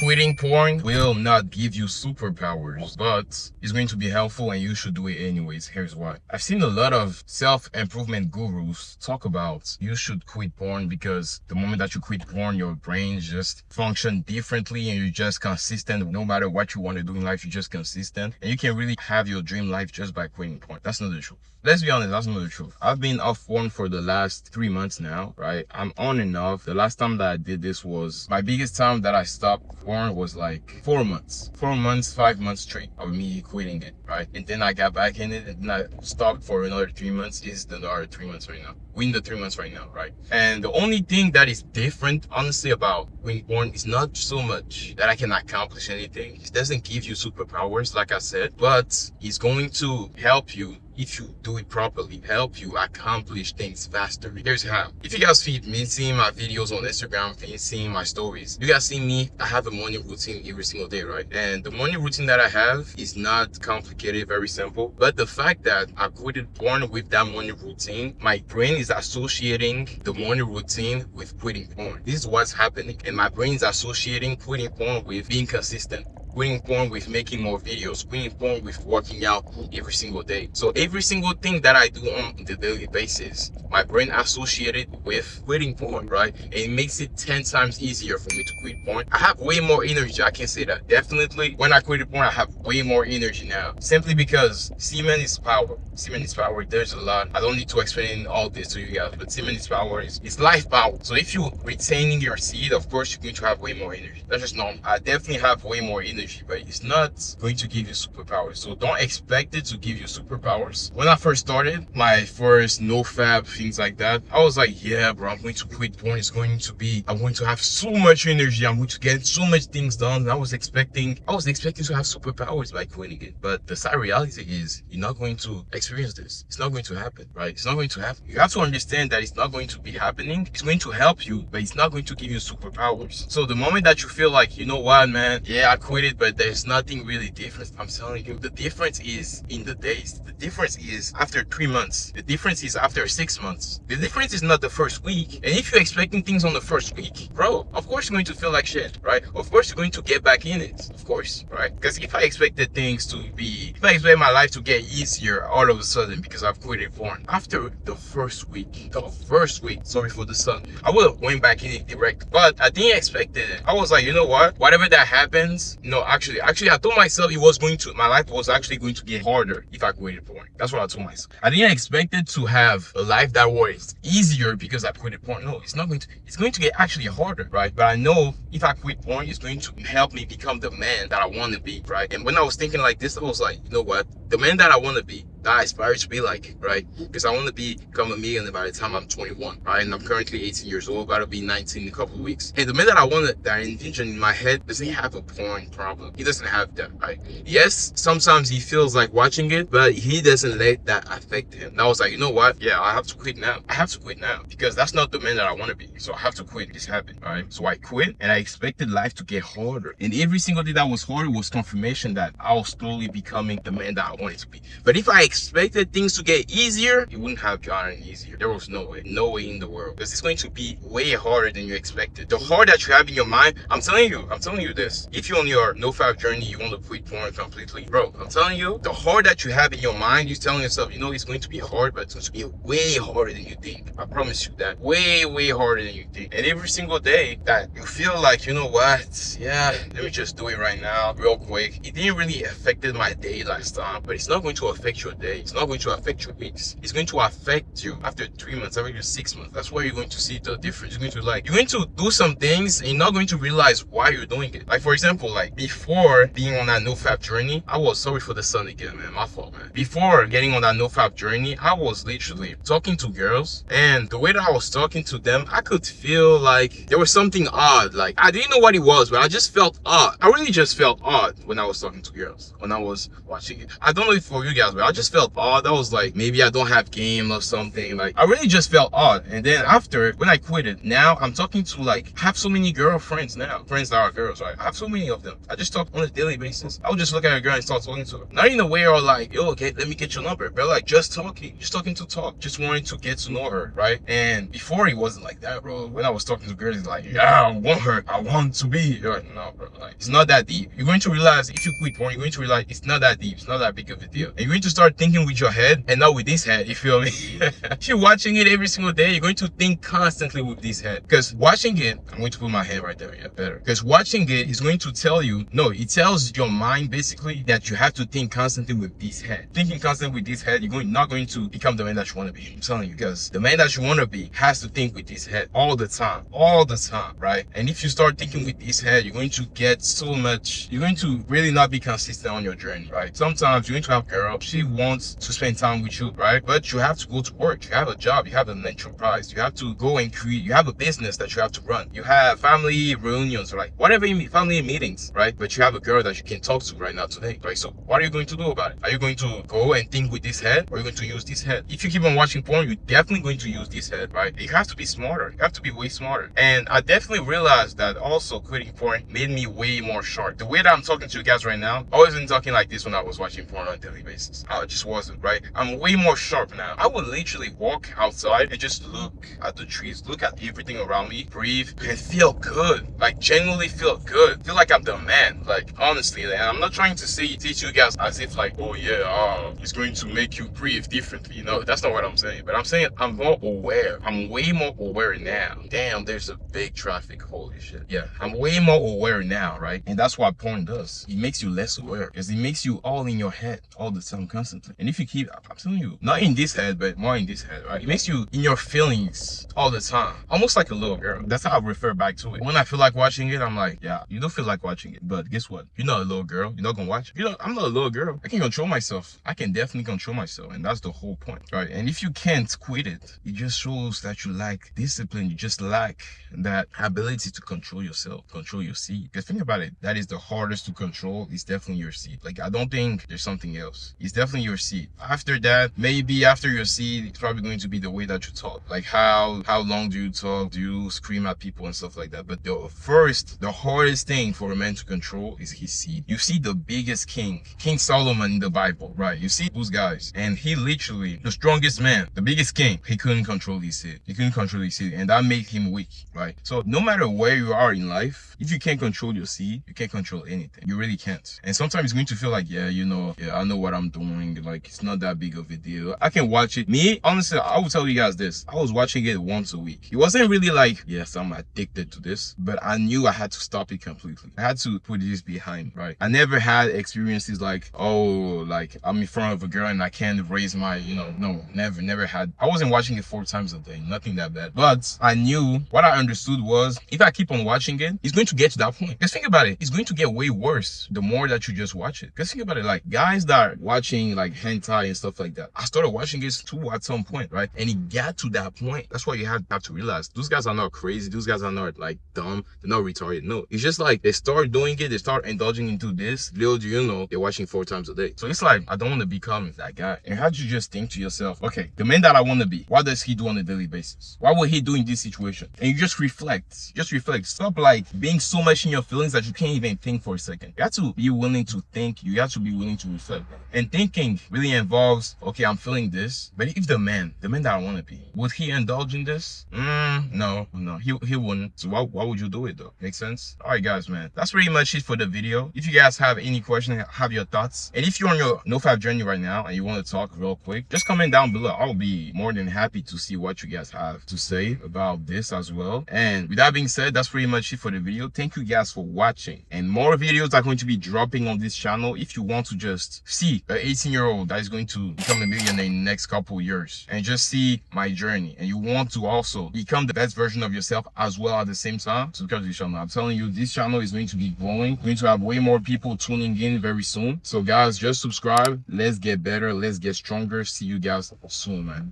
Quitting porn will not give you superpowers, but it's going to be helpful and you should do it anyways. Here's why. I've seen a lot of self-improvement gurus talk about you should quit porn because the moment that you quit porn, your brain just function differently and you're just consistent. No matter what you want to do in life, you're just consistent. And you can really have your dream life just by quitting porn. That's not the truth. Let's be honest, that's not the truth. I've been off porn for the last 3 months now, right? I'm on and off. The last time that I did this was, my biggest time that I stopped porn was like 4 months. 4 months, 5 months straight of me quitting it, right? And then I got back in it and then I stopped for another 3 months. It's another 3 months right now. We're in the 3 months right now, right? And the only thing that is different, honestly, about quitting porn is not so much that I can accomplish anything. It doesn't give you superpowers, like I said, but it's going to help you if you do it properly, help you accomplish things faster. Here's how. If you guys feed me, seeing my videos on Instagram, seeing my stories, you guys see me, I have a morning routine every single day, right? And the morning routine that I have is not complicated, very simple. But the fact that I quitted porn with that morning routine, my brain is associating the morning routine with quitting porn. This is what's happening. And my brain is associating quitting porn with being consistent. Quitting porn with making more videos, quitting porn with working out every single day. So every single thing that I do on the daily basis, my brain associated with quitting porn, right? And it makes it 10 times easier for me to quit porn. I have way more energy, I can say that. Definitely, when I quit porn, I have way more energy now. Simply because semen is power. Semen is power. There's a lot. I don't need to explain all this to you guys, but semen is power. It's life power. So if you're retaining your seed, of course, you're going to have way more energy. That's just normal. I definitely have way more energy, but it's not going to give you superpowers. So don't expect it to give you superpowers. When I first started my first no-fab, things like that, I was like, yeah, bro, I'm going to quit porn. It's going to be, I'm going to have so much energy. I'm going to get so much things done. And I was expecting to have superpowers by quitting it. But the sad reality is you're not going to experience this. It's not going to happen, right? It's not going to happen. You have to understand that it's not going to be happening. It's going to help you, but it's not going to give you superpowers. So the moment that you feel like, you know what, man, yeah, I quit it, but there's nothing really different. I'm telling you, the difference is in the days. The difference is after 3 months. The difference is after 6 months. The difference is not the first week. And if you're expecting things on the first week, bro, of course you're going to feel like shit, right? Of course you're going to get back in it, of course, right? Because if I expected my life to get easier all of a sudden because I've quitted porn, after the first week, sorry for the sun, I would have went back in it direct. But I didn't expect it. I was like, you know what? Whatever that happens, no, actually, I told myself my life was actually going to get harder if I quitted porn. That's what I told myself. I didn't expect it to have a life that was easier because I quitted porn. No, it's going to get actually harder, right? But I know if I quit porn, it's going to help me become the man that I want to be, right? And when I was thinking like this, I was like, you know what? The man that I want to be, that I aspire to be like, right? Because I want to become a millionaire by the time I'm 21, right? And I'm currently 18 years old, about to be 19 in a couple of weeks. And the man that I envision in my head doesn't have a porn problem. He doesn't have that, right? Yes, sometimes he feels like watching it, but he doesn't let that affect him. And I was like, you know what? Yeah, I have to quit now. I have to quit now because that's not the man that I want to be. So I have to quit this habit, right? So I quit and I expected life to get harder. And every single day that was harder was confirmation that I was slowly becoming the man that I wanted to be. But if I expected things to get easier, it wouldn't have gotten easier. There was no way in the world, because it's going to be way harder than you expected. The heart that you have in your mind, I'm telling you this. If you're on your no-fab journey, you want to quit porn completely, bro, I'm telling you, the heart that you have in your mind, you're telling yourself, you know, it's going to be hard, but it's going to be way harder than you think. I promise you that. Way harder than you think. And every single day that you feel like, you know what, yeah, let me just do it right now, real quick. It didn't really affected my day last time, but it's not going to affect your day. It's not going to affect your weeks. It's going to affect you after 3 months, after 6 months. That's where you're going to see the difference. You're going to do some things and you're not going to realize why you're doing it. Like, for example, like before being on that no-fab journey, I was sorry for the sun again, man. My fault, man. Before getting on that no-fab journey, I was literally talking to girls, and the way that I was talking to them, I could feel like there was something odd. Like, I didn't know what it was, but I just felt odd. I really just felt odd when I was talking to girls, when I was watching it. I don't know if for you guys, but I just just felt odd. I was like, maybe I don't have game or something. Like, I really just felt odd. And then after, when I quit it, now I'm talking to like, I have so many girlfriends now, friends that are girls, right? I have so many of them. I just talk on a daily basis. I would just look at a girl and start talking to her. Not in a way or like, yo, okay, let me get your number, but like just talking to talk, just wanting to get to know her, right? And before it wasn't like that, bro. When I was talking to girls, it's like, yeah, I want her, I want to be. You're like, no, bro, like it's not that deep. You're going to realize if you quit porn, you're going to realize it's not that deep, it's not that big of a deal. And you're going to start thinking with your head and not with this head, you feel me? If you're watching it every single day, you're going to think constantly with this head. Because watching it, I'm going to put my head right there, yeah, better. Because watching it is going to tell you, no, it tells your mind basically that you have to think constantly with this head. Thinking constantly with this head, you're not going to become the man that you want to be. I'm telling you, because the man that you want to be has to think with this head all the time, right? And if you start thinking with this head, you're going to get so much, you're going to really not be consistent on your journey, right? Sometimes you're going to have a girl, she wants to spend time with you, right? But you have to go to work, you have a job, you have an enterprise, you have to go and create, you have a business that you have to run, you have family reunions, right? Whatever you meet, family meetings, right? But you have a girl that you can talk to right now today, right? So what are you going to do about it? Are you going to go and think with this head, or are you going to use this head? If you keep on watching porn, you're definitely going to use this head, right? You have to be smarter, you have to be way smarter. And I definitely realized that also quitting porn made me way more sharp. The way that I'm talking to you guys right now, I wasn't talking like this when I was watching porn on a daily basis. I just wasn't, right? I'm way more sharp now. I would literally walk outside and just look at the trees, look at everything around me, breathe, and feel good. Like genuinely feel good. Feel like I'm the man. Like honestly, and I'm not trying to teach you guys as if like, oh yeah, it's going to make you breathe differently. You know, that's not what I'm saying. But I'm saying I'm more aware. I'm way more aware now. Damn, there's a big traffic. Holy shit. Yeah, I'm way more aware now, right? And that's what porn does. It makes you less aware because it makes you all in your head all the time, constantly. And if you keep, I'm telling you, not in this head, but more in this head, right? It makes you in your feelings all the time, almost like a little girl. That's how I refer back to it. When I feel like watching it, I'm like, yeah, you don't feel like watching it, but guess what? You're not a little girl. You're not gonna watch it. You know, I'm not a little girl. I can control myself. I can definitely control myself, and that's the whole point, right? And if you can't quit it, it just shows that you lack discipline. You just lack that ability to control yourself, control your seed. Because think about it, that is the hardest to control. It's definitely your seed. Like, I don't think there's something else. It's definitely your seed. After that, maybe after your seed, it's probably going to be the way that you talk. Like how long do you talk? Do you scream at people and stuff like that? But the hardest thing for a man to control is his seed. You see the biggest king, King Solomon in the Bible, right? You see those guys, and he literally, the strongest man, the biggest king, he couldn't control his seed. He couldn't control his seed, and that made him weak, right? So no matter where you are in life, if you can't control your seed, you can't control anything. You really can't. And sometimes it's going to feel like, yeah, you know, yeah, I know what I'm doing. Like, it's not that big of a deal. I can watch it. Me, honestly, I will tell you guys this. I was watching it once a week. It wasn't really like, yes, I'm addicted to this, but I knew I had to stop it completely. I had to put this behind, right? I never had experiences like, oh, like I'm in front of a girl and I can't raise my, you know, no, never had. I wasn't watching it 4 times a day, nothing that bad. But I knew, what I understood was, if I keep on watching it, it's going to get to that point. Because think about it, it's going to get way worse the more that you just watch it. Because think about it, like guys that are watching like hentai and stuff like that, I started watching it too at some point, right? And it got to that point. That's why you have to realize those guys are not crazy. Those guys are not like dumb. They're not retarded. No, it's just like they start doing it, they start indulging into this. Little do you know, they're watching 4 times a day. So it's like, I don't want to become that guy. And how do you just think to yourself, okay, the man that I want to be, what does he do on a daily basis? What will he do in this situation? And you just reflect. Just reflect. Stop like being so much in your feelings that you can't even think for a second. You have to be willing to think. You have to be willing to reflect. And thinking really involves, okay, I'm feeling this, but if the man that I want to be, would he indulge in this? No, he wouldn't. So why would you do it though? Make sense? All right, guys, man, that's pretty much it for the video. If you guys have any questions, have your thoughts, and if you're on your NoFap journey right now and you want to talk real quick, just comment down below. I'll be more than happy to see what you guys have to say about this as well. And with that being said, that's pretty much it for the video. Thank you guys for watching, and more videos are going to be dropping on this channel. If you want to just see an 18-year-old that is going to become a millionaire in the next couple years and just see my journey, and you want to also become the best version of yourself as well at the same time, subscribe to this channel. I'm telling you, this channel is going to be growing. We're going to have way more people tuning in very soon. So guys, just subscribe. Let's get better, let's get stronger. See you guys soon, man.